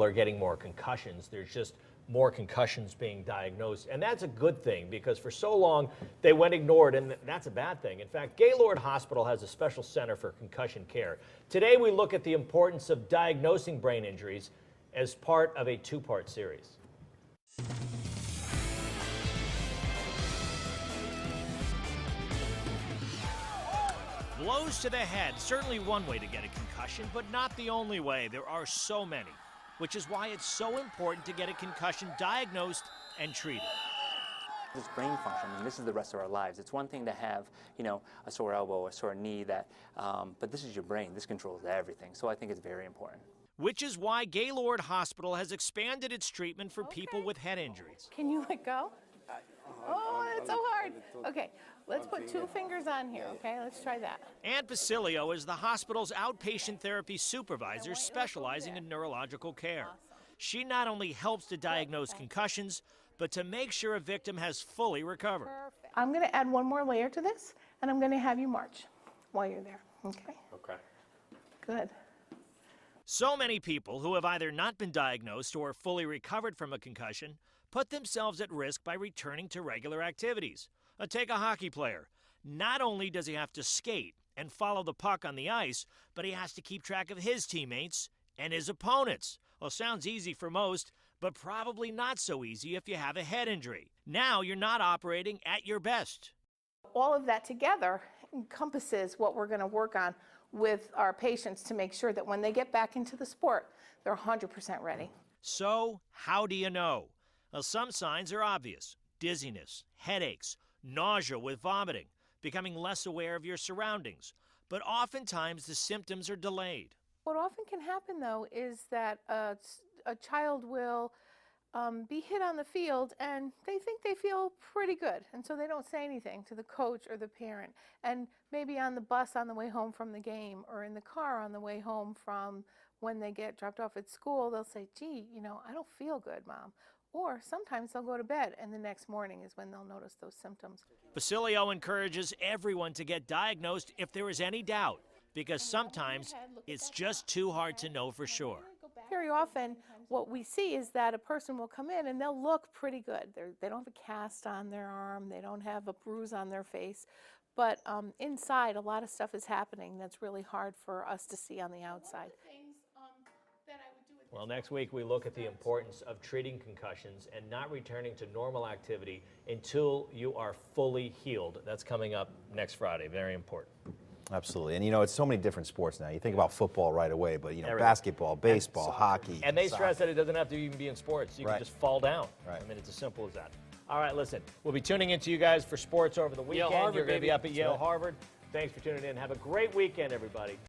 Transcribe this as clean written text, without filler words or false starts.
are getting more concussions. There's just more concussions being diagnosed. And that's a good thing because for so long they went ignored, and that's a bad thing. In fact, Gaylord Hospital has a special center for concussion care. Today we look at the importance of diagnosing brain injuries as part of a two-part series. Blows to the head, certainly one way to get a concussion, but not the only way. There are so many, which is why it's so important to get a concussion diagnosed and treated. This brain function, and this is the rest of our lives. It's one thing to have, a sore elbow, a sore knee, but this is your brain. This controls everything, so I think it's very important. Which is why Gaylord Hospital has expanded its treatment for people with head injuries. Can you let go? Oh, it's so hard. Okay, let's put 2 fingers on here, okay? Let's try that. Ann Basilio is the hospital's outpatient therapy supervisor specializing in neurological care. She not only helps to diagnose concussions, but to make sure a victim has fully recovered. I'm going to add one more layer to this, and I'm going to have you march while you're there, okay? Okay. Good. So many people who have either not been diagnosed or fully recovered from a concussion put themselves at risk by returning to regular activities. Take a hockey player. Not only does he have to skate and follow the puck on the ice, but he has to keep track of his teammates and his opponents. Well, sounds easy for most, but probably not so easy if you have a head injury. Now you're not operating at your best. All of that together encompasses what we're going to work on with our patients to make sure that when they get back into the sport, they're 100% ready. So, how do you know? Well, some signs are obvious: dizziness, headaches, nausea with vomiting, becoming less aware of your surroundings. But oftentimes the symptoms are delayed. What often can happen, though, is that a child will be hit on the field and they think they feel pretty good, and so they don't say anything to the coach or the parent. And maybe on the bus on the way home from the game, or in the car on the way home from when they get dropped off at school, they'll say, gee, I don't feel good, Mom. Or sometimes they'll go to bed, and the next morning is when they'll notice those symptoms. Basilio encourages everyone to get diagnosed if there is any doubt, because sometimes it's just too hard to know for sure. Very often, what we see is that a person will come in and they'll look pretty good. They don't have a cast on their arm, they don't have a bruise on their face, but inside a lot of stuff is happening that's really hard for us to see on the outside. Well, next week we look at the importance of treating concussions and not returning to normal activity until you are fully healed. That's coming up next Friday. Very important. Absolutely. And it's so many different sports now. You think about football right away, but Everything. Basketball, baseball, hockey. And they stress that it doesn't have to even be in sports. You can just fall down. Right. I mean, it's as simple as that. All right, listen, we'll be tuning into you guys for sports over the weekend. Harvard, You're going to be baby. up at Yale Harvard. Thanks for tuning in. Have a great weekend, everybody.